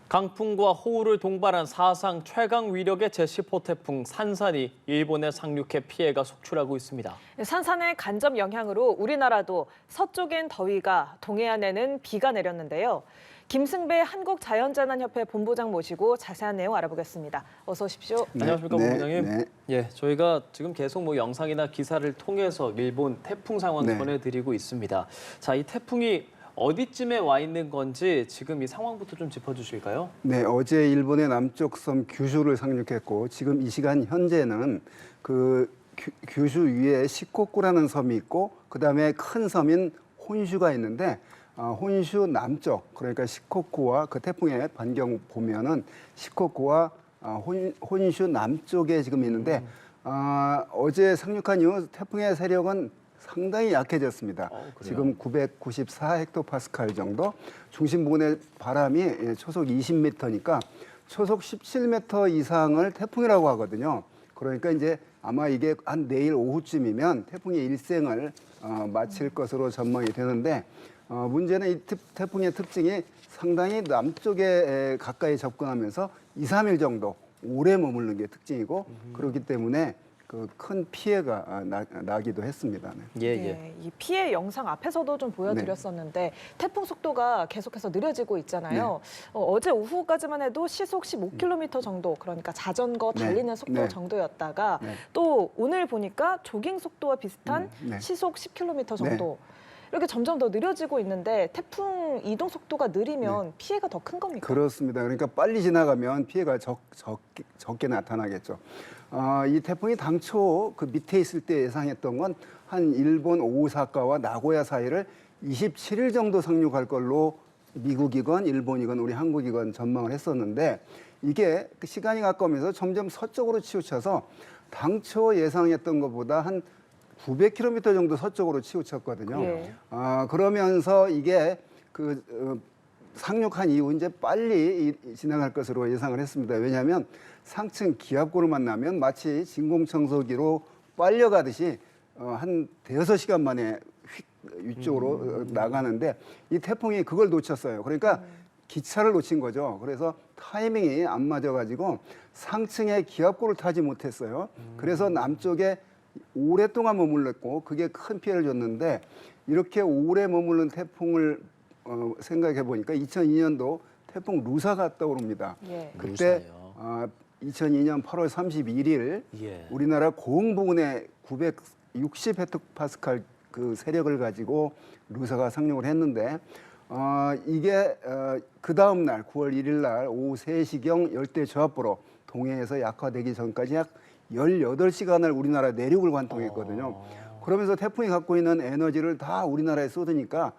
강풍과 호우를 동반한 사상 최강 위력의 제10호 태풍 산산이 일본에 상륙해 피해가 속출하고 있습니다. 산산의 간접 영향으로 우리나라도 서쪽엔 더위가, 동해안에는 비가 내렸는데요. 김승배 한국자연재난협회 본부장 모시고 자세한 내용 알아보겠습니다. 어서 오십시오. 안녕하십니까, 본부장님. 예, 저희가 지금 계속 영상이나 기사를 통해서 일본 태풍 상황 전해드리고 있습니다. 자, 이 태풍이 어디쯤에 와 있는 건지 지금 이 상황부터 좀 짚어주실까요? 네, 어제 일본의 남쪽 섬 규슈를 상륙했고 지금 이 시간 현재는 그 규슈 위에 시코쿠라는 섬이 있고 그다음에 큰 섬인 혼슈가 있는데 혼슈 남쪽 그러니까 시코쿠와 그 태풍의 반경 보면은 시코쿠와 혼슈 남쪽에 지금 있는데 어제 상륙한 이후 태풍의 세력은 상당히 약해졌습니다. 지금 994 헥토파스칼 정도, 중심 부근의 바람이 초속 20m니까 초속 17m 이상을 태풍이라고 하거든요. 그러니까 이제 아마 이게 한 내일 오후쯤이면 태풍의 일생을 마칠 것으로 전망이 되는데 문제는 이 태풍의 특징이 상당히 남쪽에 가까이 접근하면서 2, 3일 정도 오래 머무르는 게 특징이고 그렇기 때문에 그 큰 피해가 나기도 했습니다. 네, 이 피해 영상 앞에서도 좀 보여드렸었는데 태풍 속도가 계속해서 느려지고 있잖아요. 어제 오후까지만 해도 시속 15km 정도, 그러니까 자전거 달리는 속도 정도였다가 또 오늘 보니까 조깅 속도와 비슷한 시속 10km 정도. 이렇게 점점 더 느려지고 있는데 태풍 이동 속도가 느리면 피해가 더 큰 겁니까? 그렇습니다. 그러니까 빨리 지나가면 피해가 적게 나타나겠죠. 이 태풍이 당초 그 밑에 있을 때 예상했던 건 한 일본 오사카와 나고야 사이를 27일 정도 상륙할 걸로 미국이건 일본이건 우리 한국이건 전망을 했었는데 이게 그 시간이 가까우면서 점점 서쪽으로 치우쳐서 당초 예상했던 것보다 한 900km 정도 서쪽으로 치우쳤거든요. 그러면서 이게 상륙한 이후 이제 빨리 진행할 것으로 예상을 했습니다. 왜냐하면 상층 기압고를 만나면 마치 진공청소기로 빨려가듯이 한 대여섯 시간 만에 휙 위쪽으로 나가는데 이 태풍이 그걸 놓쳤어요. 그러니까 기차를 놓친 거죠. 그래서 타이밍이 안 맞아가지고 상층의 기압고를 타지 못했어요. 그래서 남쪽에 오랫동안 머물렀고 그게 큰 피해를 줬는데 이렇게 오래 머무른 태풍을 생각해 보니까 2002년도 태풍 루사가 떠오릅니다. 그때 2002년 8월 31일 우리나라 고흥 부근에 960 헥토파스칼 그 세력을 가지고 루사가 상륙을 했는데 이게 그 다음 날 9월 1일 날 오후 3시경 열대 저압부로 동해에서 약화되기 전까지 약 18시간을 우리나라 내륙을 관통했거든요. 그러면서 태풍이 갖고 있는 에너지를 다 우리나라에 쏟으니까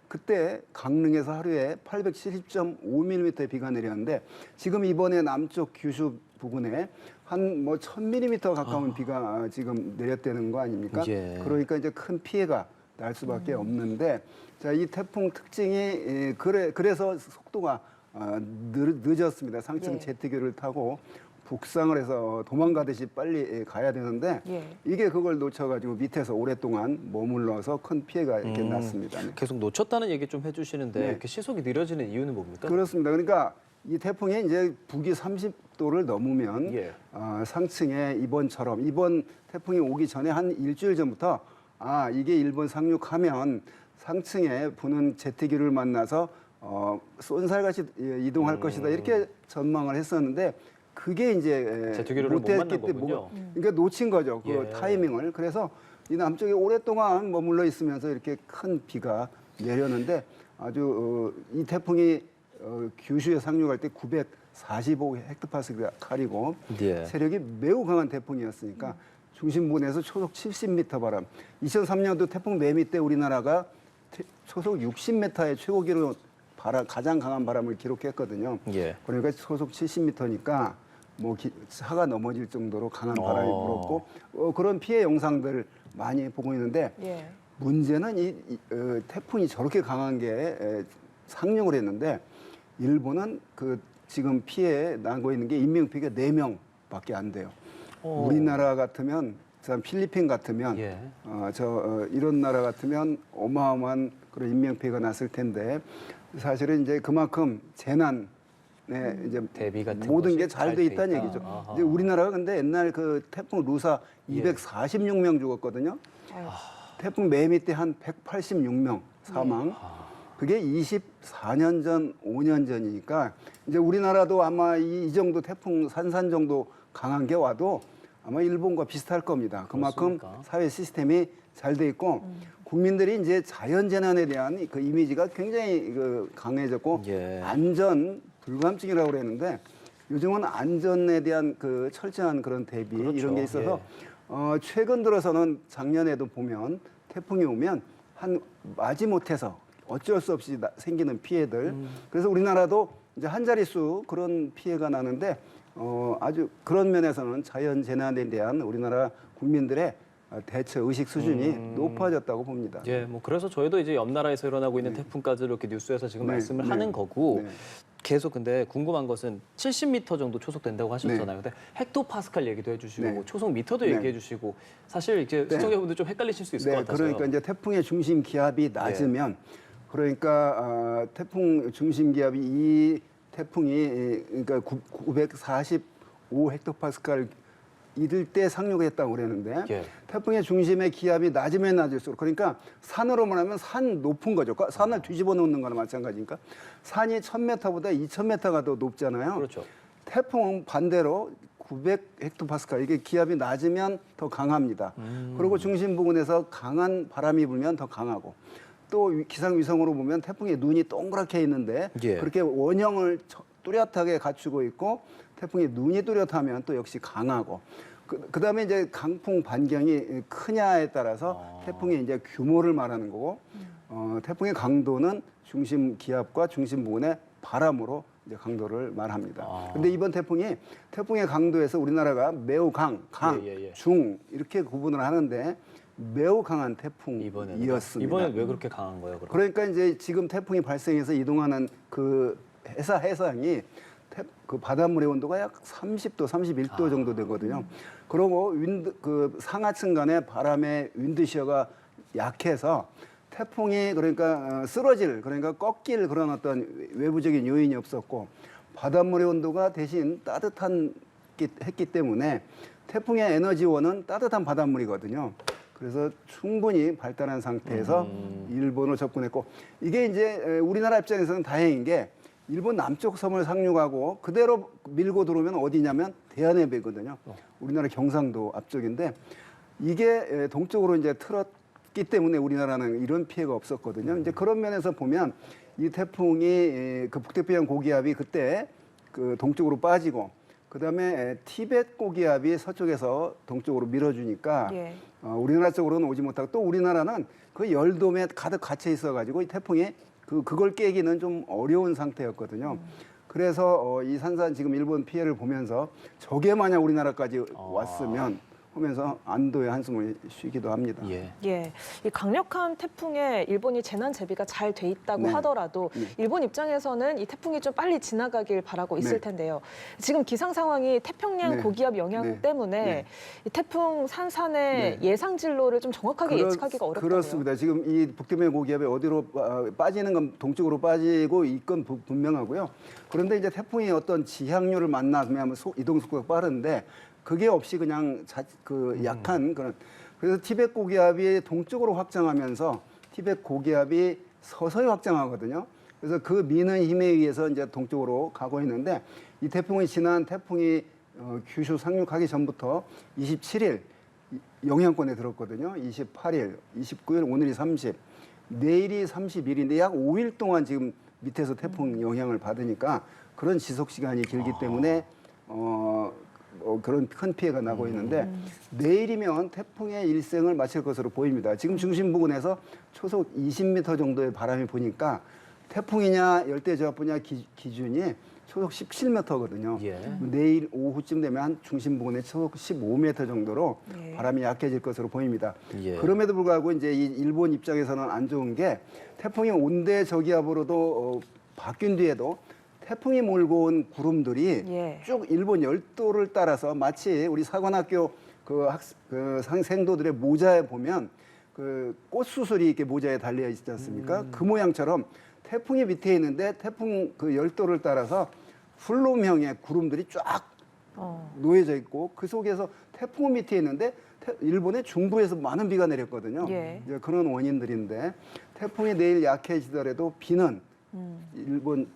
그때 강릉에서 하루에 870.5mm의 비가 내렸는데 지금 이번에 남쪽 규슈 부근에 한 1000mm 가까운 비가 지금 내렸다는 거 아닙니까? 그러니까 이제 큰 피해가 날 수밖에 없는데 자, 이 태풍 특징이 그래서 속도가 늦었습니다. 상층 제트기를 타고 북상을 해서 도망가듯이 빨리 가야 되는데 이게 그걸 놓쳐가지고 밑에서 오랫동안 머물러서 큰 피해가 이렇게 났습니다. 계속 놓쳤다는 얘기 좀 해주시는데 이렇게 시속이 느려지는 이유는 뭡니까? 그렇습니다. 그러니까 이 태풍이 이제 북위 30도를 넘으면 상층에 이번 태풍이 오기 전에 한 일주일 전부터 이게 일본 상륙하면 상층에 부는 제트기를 만나서 쏜살같이 이동할 것이다 이렇게 전망을 했었는데 그게 이제 제트기를 못 만난 거군요. 그러니까 놓친 거죠. 그 타이밍을. 그래서 이 남쪽에 오랫동안 머물러 있으면서 이렇게 큰 비가 내렸는데 아주 이 태풍이 규슈에 상륙할 때 945 헥토파스칼이고 세력이 매우 강한 태풍이었으니까 중심 부근에서 초속 70m 바람. 2003년도 태풍 매미 때 우리나라가 초속 60m의 최고 기록 가장 강한 바람을 기록했거든요. 그러니까 초속 70m니까 차가 넘어질 정도로 강한 바람이 불었고 그런 피해 영상들 많이 보고 있는데 문제는 이 태풍이 저렇게 강한 게 상륙을 했는데 일본은 지금 피해 나고 있는 게 인명피해가 4명밖에 안 돼요. 우리나라 같으면 필리핀 같으면 이런 나라 같으면 어마어마한 그런 인명피해가 났을 텐데 사실은 이제 그만큼 재난에 네, 이제 대비 같은 모든 게 것이 잘 돼 있다는 있다. 얘기죠. 아하. 이제 우리나라가 근데 옛날 그 태풍 루사 예. 246명 죽었거든요. 아유, 태풍 매미 때 한 186명 사망. 그게 24년 전, 5년 전이니까 이제 우리나라도 아마 이 정도 태풍 산산 정도 강한 게 와도 아마 일본과 비슷할 겁니다. 그만큼 그렇습니까? 사회 시스템이 잘 돼 있고 국민들이 이제 자연 재난에 대한 그 이미지가 굉장히 그 강해졌고 예. 안전 불감증이라고 그랬는데 요즘은 안전에 대한 그 철저한 그런 대비 그렇죠. 이런 게 있어서 예. 최근 들어서는 작년에도 보면 태풍이 오면 한 마지못해서 어쩔 수 없이 생기는 피해들. 그래서 우리나라도 이제 한 자릿수 그런 피해가 나는데 아주 그런 면에서는 자연 재난에 대한 우리나라 국민들의 대처 의식 수준이 높아졌다고 봅니다. 예, 뭐 그래서 저희도 이제 옆 나라에서 일어나고 있는 태풍까지 이렇게 뉴스에서 지금 네, 말씀을 네, 하는 거고 네. 계속 근데 궁금한 것은 70m 정도 초속된다고 하셨잖아요. 네. 근데 헥토파스칼 얘기도 해주시고 네. 뭐 초속 미터도 네. 얘기해주시고 사실 이제 네. 시청자분들 좀 헷갈리실 수 있을 것 같아서요. 그러니까 이제 태풍의 중심 기압이 낮으면 그러니까 태풍 중심 기압이 이 태풍이 그러니까 945 헥토파스칼 이럴 때 상륙을 했다고 그랬는데 예. 태풍의 중심의 기압이 낮으면 낮을수록 그러니까 산으로 말하면 산 높은 거죠. 산을 뒤집어 놓는 거나 마찬가지니까 산이 1000m보다 2000m가 더 높잖아요. 그렇죠. 태풍은 반대로 900 헥토파스칼 이게 기압이 낮으면 더 강합니다. 그리고 중심 부근에서 강한 바람이 불면 더 강하고 또 기상위성으로 보면 태풍의 눈이 동그랗게 있는데 예. 그렇게 원형을 뚜렷하게 갖추고 있고 태풍이 눈이 뚜렷하면 또 역시 강하고 그다음에 이제 강풍 반경이 크냐에 따라서 태풍의 이제 규모를 말하는 거고 태풍의 강도는 중심 기압과 중심 부근의 바람으로 이제 강도를 말합니다. 근데 이번 태풍의 강도에서 우리나라가 매우 강, 예. 중 이렇게 구분을 하는데 매우 강한 이번에는 태풍이었습니다. 이번엔 왜 그렇게 강한 거예요? 그럼? 그러니까 이제 지금 태풍이 발생해서 이동하는 그 해상이 그 바닷물의 온도가 약 30도, 31도 정도 되거든요. 그리고 그 상하층 간의 바람의 윈드시어가 약해서 태풍이 그러니까 쓰러질 그러니까 꺾일 그런 어떤 외부적인 요인이 없었고 바닷물의 온도가 대신 했기 때문에 태풍의 에너지원은 따뜻한 바닷물이거든요. 그래서 충분히 발달한 상태에서 일본을 접근했고 이게 이제 우리나라 입장에서는 다행인 게 일본 남쪽 섬을 상륙하고 그대로 밀고 들어오면 어디냐면 대한해배거든요. 우리나라 경상도 앞쪽인데 이게 동쪽으로 이제 틀었기 때문에 우리나라는 이런 피해가 없었거든요. 이제 그런 면에서 보면 이 태풍이 그 북태평양 고기압이 그때 그 동쪽으로 빠지고 그다음에 티벳 고기압이 서쪽에서 동쪽으로 밀어주니까 예. 우리나라 쪽으로는 오지 못하고 또 우리나라는 그 열돔에 가득 갇혀 있어가지고 이 태풍이 그걸 깨기는 좀 어려운 상태였거든요. 그래서 이 산산 지금 일본 피해를 보면서 저게 만약 우리나라까지 왔으면 하면서 안도의 한숨을 쉬기도 합니다. 예. 예, 이 강력한 태풍에 일본이 재난 대비가 잘 돼 있다고 네. 하더라도 일본 입장에서는 이 태풍이 좀 빨리 지나가길 바라고 있을 네. 텐데요. 지금 기상 상황이 태평양 네. 고기압 영향 네. 때문에 네. 이 태풍 산산의 예상 진로를 좀 정확하게 예측하기가 어렵다고요. 그렇습니다. 지금 이 북태평양 고기압이 어디로 빠지는 건 동쪽으로 빠지고 있건 분명하고요. 그런데 이제 태풍이 어떤 지향류를 만나면 이동 속도가 빠른데 그게 없이 그냥 약한 그런 그래서 티벳 고기압이 동쪽으로 확장하면서 티벳 고기압이 서서히 확장하거든요. 그래서 그 미는 힘에 의해서 이제 동쪽으로 가고 있는데 이 태풍이 규슈 상륙하기 전부터 27일 영향권에 들었거든요. 28일, 29일, 오늘이 30, 내일이 31일인데 약 5일 동안 지금 밑에서 태풍 영향을 받으니까 그런 지속 시간이 길기 때문에 그런 큰 피해가 나고 있는데 내일이면 태풍의 일생을 마칠 것으로 보입니다. 지금 중심 부근에서 초속 20m 정도의 바람이 부니까 태풍이냐 열대저하부냐 기준이 초속 17m거든요. 예. 내일 오후쯤 되면 한 중심 부근에 초속 15m 정도로 예. 바람이 약해질 것으로 보입니다. 예. 그럼에도 불구하고 이제 이 일본 입장에서는 안 좋은 게 태풍이 온대 저기압으로도 바뀐 뒤에도 태풍이 몰고 온 구름들이 예. 쭉 일본 열도를 따라서 마치 우리 사관학교 그 생도들의 모자에 보면 그 꽃수술이 이렇게 모자에 달려 있지 않습니까? 그 모양처럼 태풍이 밑에 있는데 태풍 그 열도를 따라서 플룸형의 구름들이 쫙 놓여져 있고 그 속에서 태풍은 밑에 있는데 일본의 중부에서 많은 비가 내렸거든요. 예. 이제 그런 원인들인데 태풍이 내일 약해지더라도 비는 일본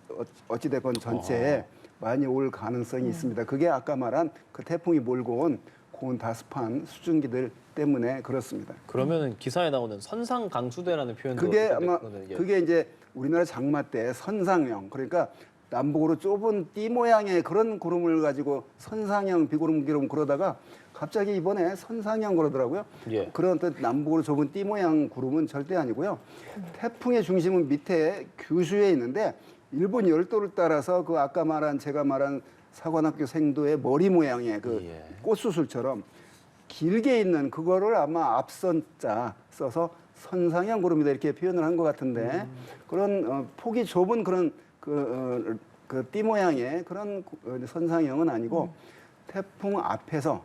어찌됐건 전체에 많이 올 가능성이 있습니다. 그게 아까 말한 그 태풍이 몰고 온 고온 다습한 수증기들 때문에 그렇습니다. 그러면 기사에 나오는 선상 강수대라는 표현도 그게 있던데 아마 그거는 그게 이제 우리나라 장마 때 선상형 그러니까 남북으로 좁은 띠 모양의 그런 구름을 가지고 선상형 비구름 기름 그러다가 갑자기 이번에 선상형 그러더라고요. 예. 그런 어떤 남북으로 좁은 띠 모양 구름은 절대 아니고요. 태풍의 중심은 밑에 규슈에 있는데 일본 열도를 따라서 그 아까 말한 제가 말한 사관학교 생도의 머리 모양의 그 예. 꽃수술처럼 길게 있는 그거를 아마 앞선 자 써서 선상형 구름이다 이렇게 표현을 한 것 같은데 그런 폭이 좁은 그런 그 띠 모양의 그런 선상형은 아니고 태풍 앞에서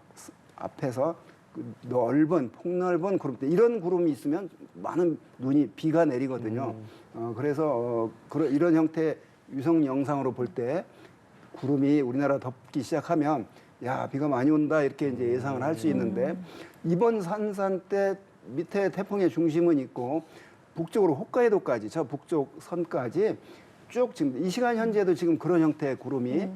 그 넓은 폭넓은 구름대 이런 구름이 있으면 많은 비가 내리거든요. 그래서 이런 형태의 위성 영상으로 볼 때 구름이 우리나라 덮기 시작하면 야 비가 많이 온다 이렇게 이제 예상을 할 수 있는데 이번 산산 때 밑에 태풍의 중심은 있고 북쪽으로 홋카이도까지 저 북쪽 선까지 쭉 지금 이 시간 현재도 지금 그런 형태의 구름이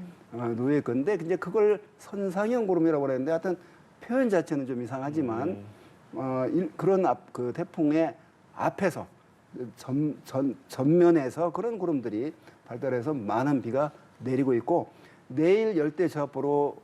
놓여 있건데 이제 그걸 선상형 구름이라고 그러는데 하여튼 표현 자체는 좀 이상하지만 그런 그 태풍의 앞에서 전면에서 그런 구름들이 발달해서 많은 비가 내리고 있고 내일 열대 저압으로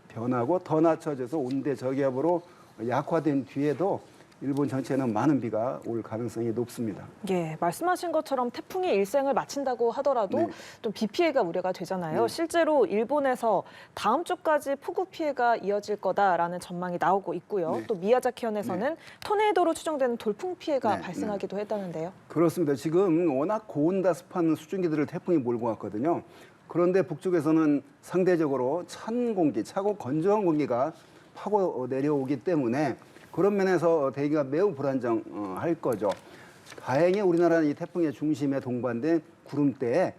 변하고 더 낮춰져서 온대 저기압으로 약화된 뒤에도 일본 전체는 많은 비가 올 가능성이 높습니다. 예, 말씀하신 것처럼 태풍이 일생을 마친다고 하더라도 네. 좀 비 피해가 우려가 되잖아요. 네. 실제로 일본에서 다음 주까지 폭우 피해가 이어질 거다라는 전망이 나오고 있고요. 네. 또 미야자키현에서는 토네이도로 추정되는 돌풍 피해가 네. 발생하기도 했다는데요. 그렇습니다. 지금 워낙 고온다습한 수증기들을 태풍이 몰고 왔거든요. 그런데 북쪽에서는 상대적으로 찬 공기, 차고 건조한 공기가 파고 내려오기 때문에 그런 면에서 대기가 매우 불안정할 거죠. 다행히 우리나라는 이 태풍의 중심에 동반된 구름대에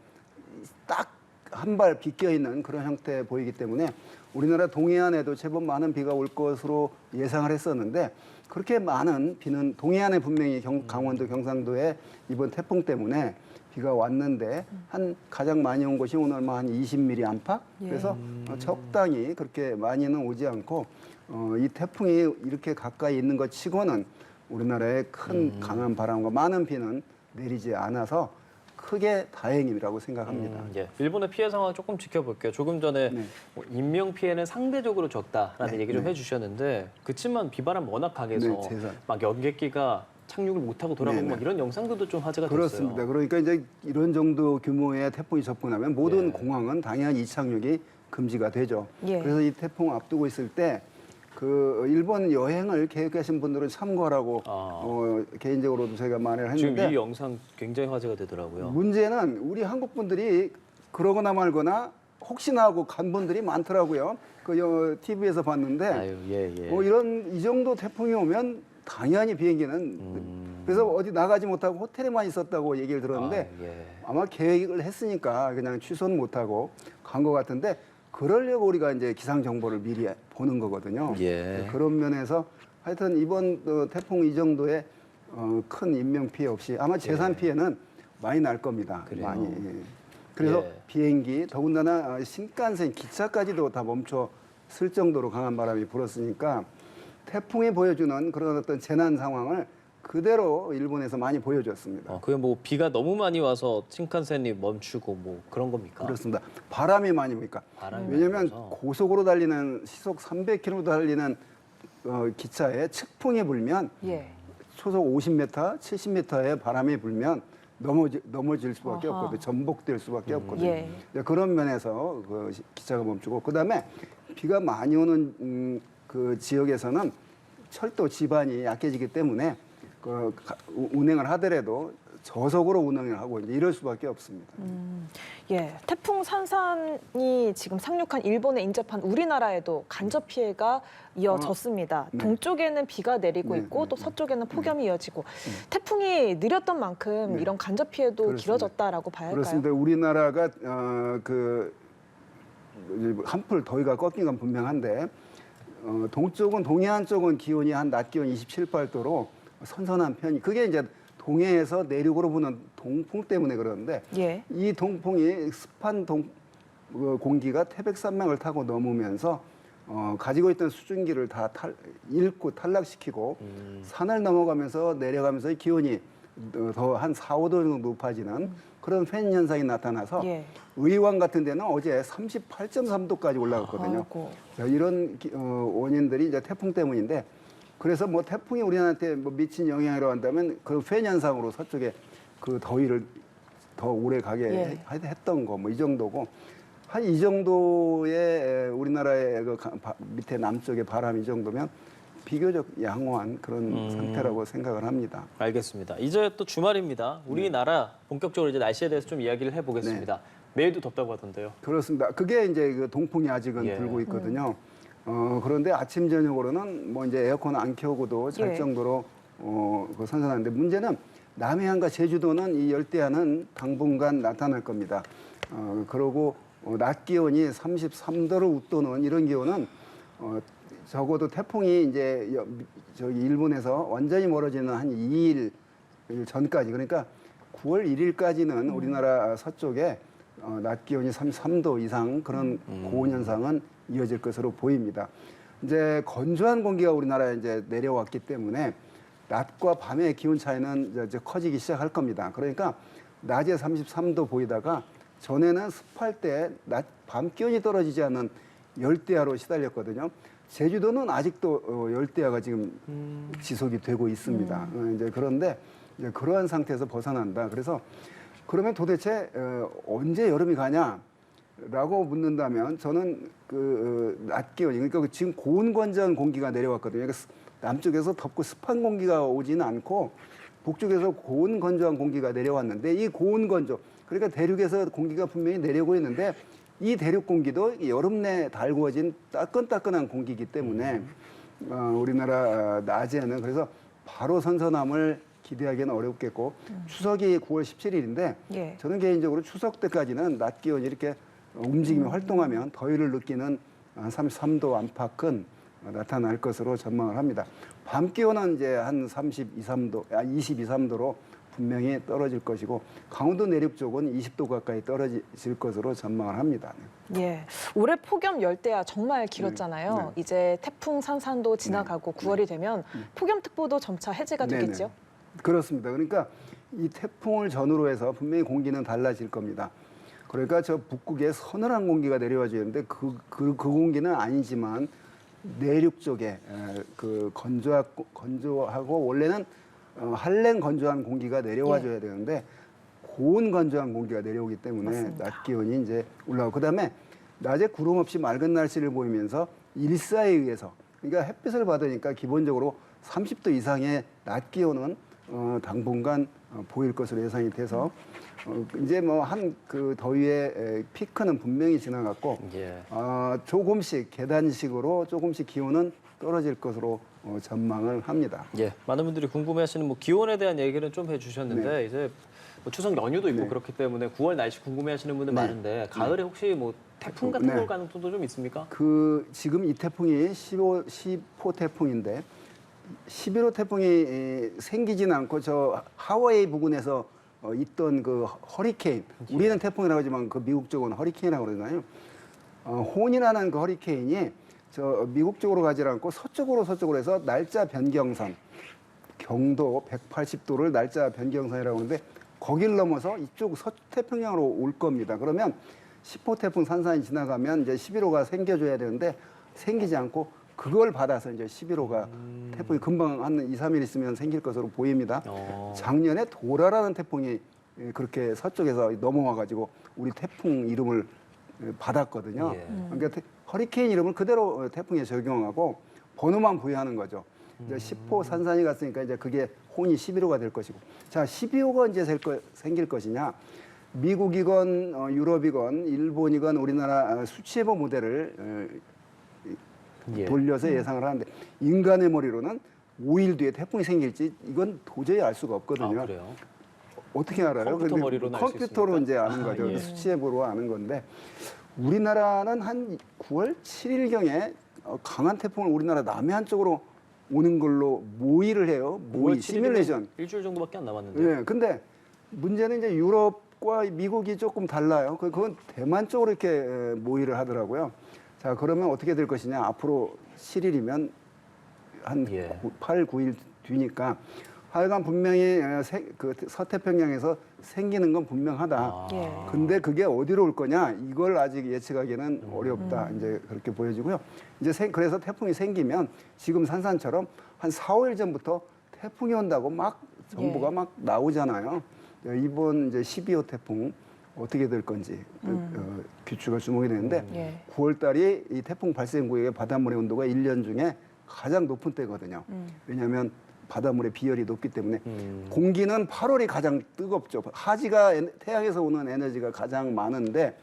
딱 한 발 비껴 있는 그런 형태 보이기 때문에 우리나라 동해안에도 제법 많은 비가 올 것으로 예상을 했었는데 그렇게 많은 비는 동해안에 분명히 강원도, 경상도에 이번 태풍 때문에 비가 왔는데 가장 많이 온 곳이 오늘 한 20mm 안팎. 그래서 적당히 그렇게 많이는 오지 않고 이 태풍이 이렇게 가까이 있는 것 치고는 우리나라에 큰 강한 바람과 많은 비는 내리지 않아서 크게 다행이라고 생각합니다. 예. 일본의 피해 상황 조금 지켜볼게요. 조금 전에 네. 뭐 인명 피해는 상대적으로 적다라는 네, 얘기 좀 네. 해주셨는데 그렇지만 비바람 워낙 강해서 네, 재산. 막 연객기가 착륙을 못하고 돌아가고 네, 네. 막 이런 영상들도 좀 화제가 그렇습니다. 됐어요. 그러니까 이제 이런 정도 규모의 태풍이 접근하면 모든 예. 공항은 당연히 이착륙이 금지가 되죠. 예. 그래서 이 태풍 앞두고 있을 때 그 일본 여행을 계획하신 분들은 참고하라고 개인적으로도 제가 말을 지금 했는데 이 영상 굉장히 화제가 되더라고요. 문제는 우리 한국 분들이 그러거나 말거나 혹시나 하고 간 분들이 많더라고요. 그 TV에서 봤는데 아유, 예, 예. 뭐 이 정도 태풍이 오면 당연히 비행기는 그래서 어디 나가지 못하고 호텔에만 있었다고 얘기를 들었는데 아, 예. 아마 계획을 했으니까 그냥 취소는 못하고 간 것 같은데 그러려고 우리가 이제 기상 정보를 미리 보는 거거든요. 예. 그런 면에서 하여튼 이번 태풍 이 정도의 큰 인명 피해 없이 아마 재산 피해는 많이 날 겁니다. 그래요. 많이. 예. 그래서 예. 비행기 더군다나 신칸센 기차까지도 다 멈춰 쓸 정도로 강한 바람이 불었으니까 태풍이 보여주는 그런 어떤 재난 상황을 그대로 일본에서 많이 보여줬습니다. 그게 뭐 비가 너무 많이 와서 신칸센이 멈추고 뭐 그런 겁니까? 그렇습니다. 바람이 많이 오니까. 바람이 왜냐하면 많이 와서. 고속으로 달리는 시속 300km 달리는 기차에 측풍이 불면 예. 초속 50m, 70m의 바람이 불면 넘어질 수밖에 아하. 없거든요. 전복될 수밖에 없거든요. 예. 그런 면에서 그 기차가 멈추고 그다음에 비가 많이 오는 그 지역에서는 철도 지반이 약해지기 때문에 운행을 하더라도 저속으로 운행을 하고 이제 이럴 수밖에 없습니다. 예, 태풍 산산이 지금 상륙한 일본에 인접한 우리나라에도 간접 피해가 이어졌습니다. 네. 동쪽에는 비가 내리고 네, 있고 네, 또 서쪽에는 폭염이 이어지고 태풍이 느렸던 만큼 네. 이런 간접 피해도 그렇습니다. 길어졌다라고 봐야 할까요? 그렇습니다. 우리나라가 한풀 더위가 꺾인 건 분명한데 동쪽은 동해안 쪽은 기온이 한 낮 기온 27, 8도로 선선한 편이 그게 이제 동해에서 내륙으로 부는 동풍 때문에 그러는데 예. 이 동풍이 습한 공기가 태백산맥을 타고 넘으면서 가지고 있던 수증기를 다 잃고 탈락시키고 산을 넘어가면서 내려가면서 기온이 더 한 4, 5도 정도 높아지는 그런 페인 현상이 나타나서 예. 의왕 같은 데는 어제 38.3도까지 올라갔거든요. 자, 이런 원인들이 이제 태풍 때문인데 그래서 뭐 태풍이 우리한테 뭐 미친 영향이라고 한다면 그 페인 현상으로 서쪽에 그 더위를 더 오래 가게 예. 했던 거 뭐 이 정도고 한 이 정도의 우리나라의 그 밑에 남쪽의 바람 이 정도면 비교적 양호한 그런 상태라고 생각을 합니다. 알겠습니다. 이제 또 주말입니다. 우리나라 본격적으로 이제 날씨에 대해서 좀 이야기를 해보겠습니다. 내일도 덥다고 하던데요. 그렇습니다. 그게 이제 그 동풍이 아직은 예. 불고 있거든요. 그런데 아침 저녁으로는 뭐 이제 에어컨 안 켜고도 잘 예. 정도로 그 선선한데 문제는 남해안과 제주도는 이 열대야는 당분간 나타날 겁니다. 그러고 낮 기온이 33도를 웃도는 이런 기온은 적어도 태풍이 이제 저기 일본에서 완전히 멀어지는 한 2일 전까지 그러니까 9월 1일까지는 우리나라 서쪽에 낮 기온이 33도 이상 그런 고온 현상은 이어질 것으로 보입니다. 이제 건조한 공기가 우리나라에 이제 내려왔기 때문에 낮과 밤의 기온 차이는 이제 커지기 시작할 겁니다. 그러니까 낮에 33도 보이다가 전에는 습할 때 밤 기온이 떨어지지 않는 열대야로 시달렸거든요. 제주도는 아직도 열대야가 지금 지속이 되고 있습니다. 이제 그런데 이제 그러한 상태에서 벗어난다. 그래서 그러면 도대체 언제 여름이 가냐라고 묻는다면 저는 그 낮 기온이 그러니까 지금 고온 건조한 공기가 내려왔거든요. 그러니까 남쪽에서 덥고 습한 공기가 오지는 않고 북쪽에서 고온 건조한 공기가 내려왔는데 이 고온 건조 그러니까 대륙에서 공기가 분명히 내려오고 있는데 이 대륙 공기도 여름 내 달구어진 따끈따끈한 공기이기 때문에 우리나라 낮에는 그래서 바로 선선함을 기대하기는 어렵겠고 추석이 9월 17일인데 예. 저는 개인적으로 추석 때까지는 낮 기온이 이렇게 움직이며 활동하면 더위를 느끼는 한 33도 안팎은 나타날 것으로 전망을 합니다. 밤 기온은 이제 한 22, 3도로 분명히 떨어질 것이고 강원도 내륙 쪽은 20도 가까이 떨어질 것으로 전망을 합니다. 예, 올해 폭염 열대야 정말 길었잖아요. 네. 이제 태풍 산산도 지나가고 9월이 되면 폭염특보도 점차 해제가 되겠죠? 네네. 그렇습니다. 그러니까 이 태풍을 전후로 해서 분명히 공기는 달라질 겁니다. 그러니까 저 북극에 서늘한 공기가 내려와 주는데 그 공기는 아니지만 내륙 쪽에 그 건조하고 원래는 한랭 건조한 공기가 내려와줘야 되는데 고온 건조한 공기가 내려오기 때문에 맞습니다. 낮 기온이 이제 올라오고 그다음에 낮에 구름 없이 맑은 날씨를 보이면서 일사에 의해서 그러니까 햇빛을 받으니까 기본적으로 30도 이상의 낮 기온은 당분간 보일 것으로 예상이 돼서 이제 뭐 한 그 더위의 피크는 분명히 지나갔고 예. 조금씩 계단식으로 조금씩 기온은 떨어질 것으로 전망을 합니다. 예, 많은 분들이 궁금해하시는 뭐 기온에 대한 얘기는 좀 해주셨는데 네. 이제 뭐 추석 연휴도 있고 네. 그렇기 때문에 9월 날씨 궁금해하시는 분들 네. 많은데 가을에 혹시 뭐 태풍 같은 네. 걸 가능성도 좀 있습니까? 지금 이 태풍이 10호 태풍인데 11호 태풍이 생기진 않고 저 하와이 부근에서 있던 그 허리케인 우리는 태풍이라고 하지만 그 미국 쪽은 허리케인이라고 그러잖아요. 혼이라는 그 허리케인이 저 미국 쪽으로 가지 않고 서쪽으로 해서 날짜 변경선 경도 180도를 날짜 변경선이라고 하는데 거길 넘어서 이쪽 서태평양으로 올 겁니다. 그러면 10호 태풍 산산이 지나가면 이제 11호가 생겨줘야 되는데 생기지 않고 그걸 받아서 이제 11호가 태풍이 금방 한 2, 3일 있으면 생길 것으로 보입니다. 작년에 도라라는 태풍이 그렇게 서쪽에서 넘어와가지고 우리 태풍 이름을 받았거든요. 예. 그러니까 허리케인 이름을 그대로 태풍에 적용하고 번호만 부여하는 거죠. 이제 10호 산산이 갔으니까 이제 그게 혼이 11호가 될 것이고. 자, 12호가 언제 생길 것이냐. 미국이건 유럽이건 일본이건 우리나라 수치예보 모델을 예. 돌려서 예상을 하는데 인간의 머리로는 5일 뒤에 태풍이 생길지 이건 도저히 알 수가 없거든요. 아, 그래요? 어떻게 알아요? 컴퓨터 근데 머리로는 알수 컴퓨터로 있습니까? 이제 아는 거죠. 예. 수치예보로 아는 건데 우리나라는 한 9월 7일경에 강한 태풍을 우리나라 남해안 쪽으로 오는 걸로 모의를 해요. 모의 시뮬레이션. 일주일 정도밖에 안 남았는데. 네, 근데 문제는 이제 유럽과 미국이 조금 달라요. 그건 대만 쪽으로 이렇게 모의를 하더라고요. 자, 그러면 어떻게 될 것이냐? 앞으로 7일이면 한 8, 9일 뒤니까 하여간 분명히 그 서태평양에서 생기는 건 분명하다. 근데 그게 어디로 올 거냐? 이걸 아직 예측하기는 어렵다. 이제 그렇게 보여지고요. 이제 그래서 태풍이 생기면 지금 산산처럼 한 4, 5일 전부터 태풍이 온다고 막 정보가 막 나오잖아요. 이번 이제 12호 태풍 어떻게 될 건지 귀추가 주목이 되는데 9월 달이 이 태풍 발생 구역의 바닷물의 온도가 1년 중에 가장 높은 때거든요. 왜냐하면 바닷물의 비열이 높기 때문에 공기는 8월이 가장 뜨겁죠. 하지가 태양에서 오는 에너지가 가장 많은데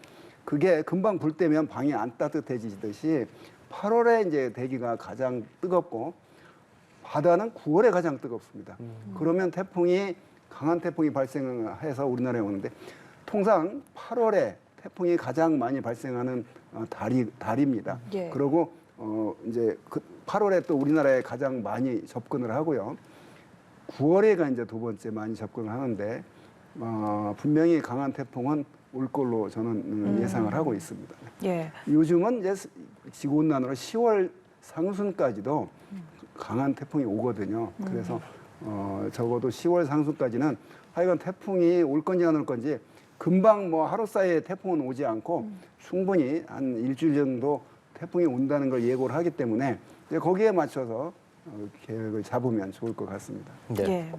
그게 금방 불 때면 방이 안 따뜻해지듯이 8월에 이제 대기가 가장 뜨겁고 바다는 9월에 가장 뜨겁습니다. 그러면 강한 태풍이 발생해서 우리나라에 오는데 통상 8월에 태풍이 가장 많이 발생하는 달입니다. 그리고 이제 8월에 또 우리나라에 가장 많이 접근을 하고요. 9월에가 이제 두 번째 많이 접근을 하는데 분명히 강한 태풍은 올 걸로 저는 예상을 하고 있습니다. 요즘은 이제 지구온난화로 10월 상순까지도 강한 태풍이 오거든요. 그래서 적어도 10월 상순까지는 하여간 태풍이 올 건지 안 올 건지 금방 뭐 하루 사이에 태풍은 오지 않고 충분히 한 일주일 정도 태풍이 온다는 걸 예고를 하기 때문에 이제 거기에 맞춰서 계획을 잡으면 좋을 것 같습니다.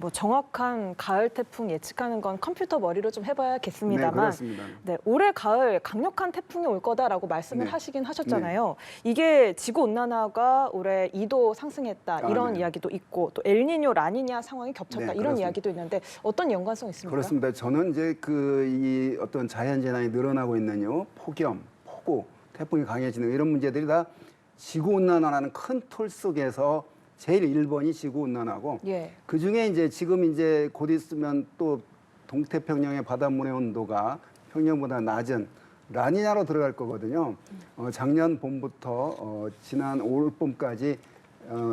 뭐 정확한 가을 태풍 예측하는 건 컴퓨터 머리로 좀 해봐야겠습니다만, 네, 그렇습니다. 올해 가을 강력한 태풍이 올 거다라고 말씀을 하시긴 하셨잖아요. 이게 지구 온난화가 올해 2도 상승했다 이런 이야기도 있고 또 엘니뇨, 라니냐 상황이 겹쳤다 이런 이야기도 있는데 어떤 연관성 있습니까? 그렇습니다. 저는 이제 이 어떤 자연 재난이 늘어나고 있는 폭염, 폭우, 태풍이 강해지는 이런 문제들이 다 지구 온난화라는 큰 틀 속에서 제일 1번이 지구 온난화고 그 중에 이제 지금 이제 곧 있으면 또 동태평양의 바닷물의 온도가 평년보다 낮은 라니냐로 들어갈 거거든요. 작년 봄부터 지난 올 봄까지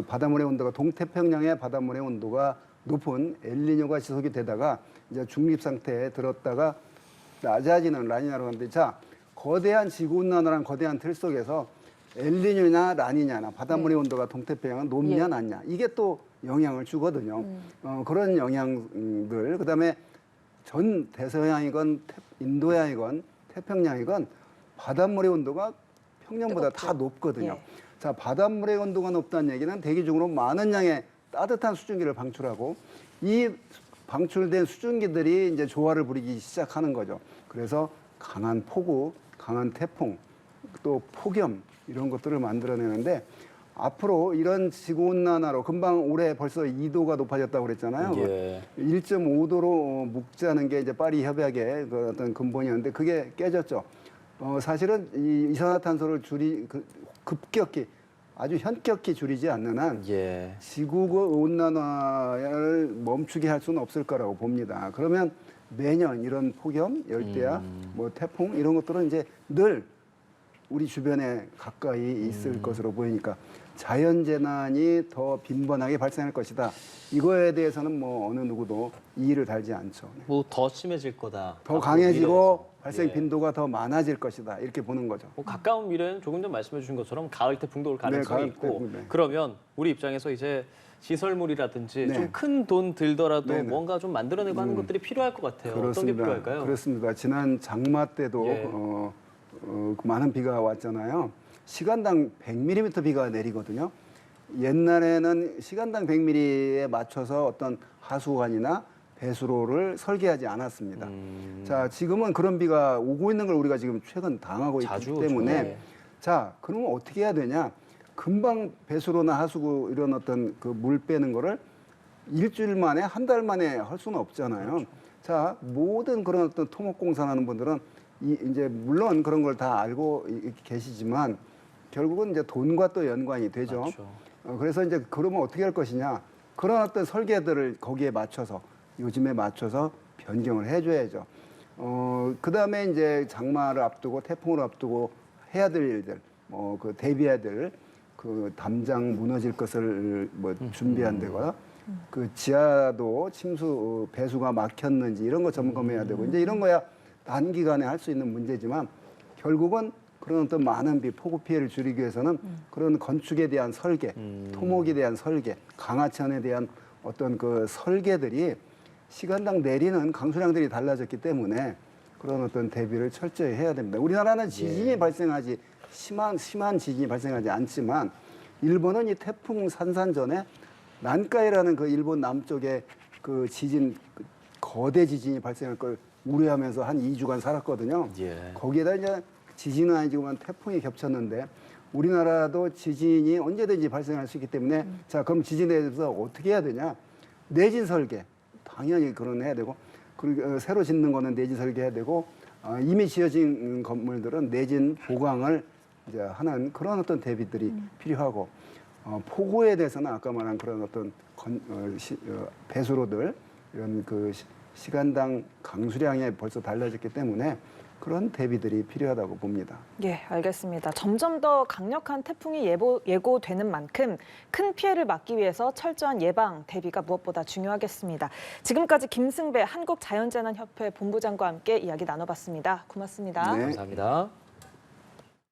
바닷물의 온도가 동태평양의 바닷물의 온도가 높은 엘니뇨가 지속이 되다가 이제 중립 상태에 들었다가 낮아지는 라니냐로 가는데 자 거대한 지구 온난화란 거대한 틀 속에서 엘니뇨나 라니냐나 바닷물의 온도가 동태평양은 높냐 낮냐 이게 또 영향을 주거든요. 그런 영향들 그다음에 전 대서양이건 인도양이건 태평양이건 바닷물의 온도가 평년보다 다 높거든요. 자 바닷물의 온도가 높다는 얘기는 대기 중으로 많은 양의 따뜻한 수증기를 방출하고 이 방출된 수증기들이 이제 조화를 부리기 시작하는 거죠. 그래서 강한 폭우, 강한 태풍, 또 폭염 이런 것들을 만들어내는데 앞으로 이런 지구온난화로 금방 올해 벌써 2도가 높아졌다고 그랬잖아요. 1.5도로 묶자는 게 이제 파리 협약의 그 어떤 근본이었는데 그게 깨졌죠. 사실은 이 이산화탄소를 급격히 아주 현격히 줄이지 않는 한 지구 온난화를 멈추게 할 수는 없을 거라고 봅니다. 그러면 매년 이런 폭염, 열대야, 뭐 태풍 이런 것들은 이제 늘 우리 주변에 가까이 있을 것으로 보이니까 자연재난이 더 빈번하게 발생할 것이다. 이거에 대해서는 뭐 어느 누구도 이의를 달지 않죠. 뭐 더 심해질 거다. 더 강해지고 발생 빈도가 더 많아질 것이다. 이렇게 보는 거죠. 뭐 가까운 미래는 조금 전 말씀해 주신 것처럼 가을 태풍도 올 가능성이 있고 그러면 우리 입장에서 이제 시설물이라든지 좀 큰 돈 들더라도 뭔가 좀 만들어내고 하는 것들이 필요할 것 같아요. 그렇습니다. 어떤 게 필요할까요? 그렇습니다. 지난 장마 때도 많은 비가 왔잖아요. 시간당 100mm 비가 내리거든요. 옛날에는 시간당 100mm에 맞춰서 어떤 하수관이나 배수로를 설계하지 않았습니다. 자, 지금은 그런 비가 오고 있는 걸 우리가 지금 최근 당하고 있기 때문에 자, 그러면 어떻게 해야 되냐? 금방 배수로나 하수구 이런 어떤 그 물 빼는 거를 일주일 만에 한 달 만에 할 수는 없잖아요. 자, 모든 그런 어떤 토목공사하는 분들은 이제 물론 그런 걸 다 알고 계시지만 결국은 이제 돈과 또 연관이 되죠. 그래서 이제 그러면 어떻게 할 것이냐? 그런 어떤 설계들을 거기에 맞춰서 요즘에 맞춰서 변경을 해줘야죠. 그다음에 이제 장마를 앞두고 태풍을 앞두고 해야 될 일들, 그 대비해야 될 그 담장 무너질 것을 뭐 준비한다거나 그 지하도 침수 배수가 막혔는지 이런 거 점검해야 되고 이제 이런 거야 단기간에 할 수 있는 문제지만 결국은 그런 어떤 많은 폭우 피해를 줄이기 위해서는 그런 건축에 대한 설계, 토목에 대한 설계, 강하천에 대한 어떤 그 설계들이 시간당 내리는 강수량들이 달라졌기 때문에 그런 어떤 대비를 철저히 해야 됩니다. 우리나라는 지진이 발생하지 심한 지진이 발생하지 않지만 일본은 이 태풍 산산전에 난카이라는 그 일본 남쪽에 그 지진 거대 지진이 발생할 걸 우려하면서 한 2주간 살았거든요. 예. 거기에다 이제 지진은 아니지만 태풍이 겹쳤는데 우리나라도 지진이 언제든지 발생할 수 있기 때문에 자 그럼 지진에 대해서 어떻게 해야 되냐? 내진 설계 당연히 그런 해야 되고 그리고 새로 짓는 거는 내진 설계해야 되고 이미 지어진 건물들은 내진 보강을 이제 하는 그런 어떤 대비들이 필요하고 폭우에 대해서는 아까 말한 그런 어떤 배수로들 이런 그 시간당 강수량에 벌써 달라졌기 때문에 그런 대비들이 필요하다고 봅니다. 예, 알겠습니다. 점점 더 강력한 태풍이 예고되는 만큼 큰 피해를 막기 위해서 철저한 예방, 대비가 무엇보다 중요하겠습니다. 지금까지 김승배 한국자연재난협회 본부장과 함께 이야기 나눠봤습니다. 고맙습니다. 네. 감사합니다.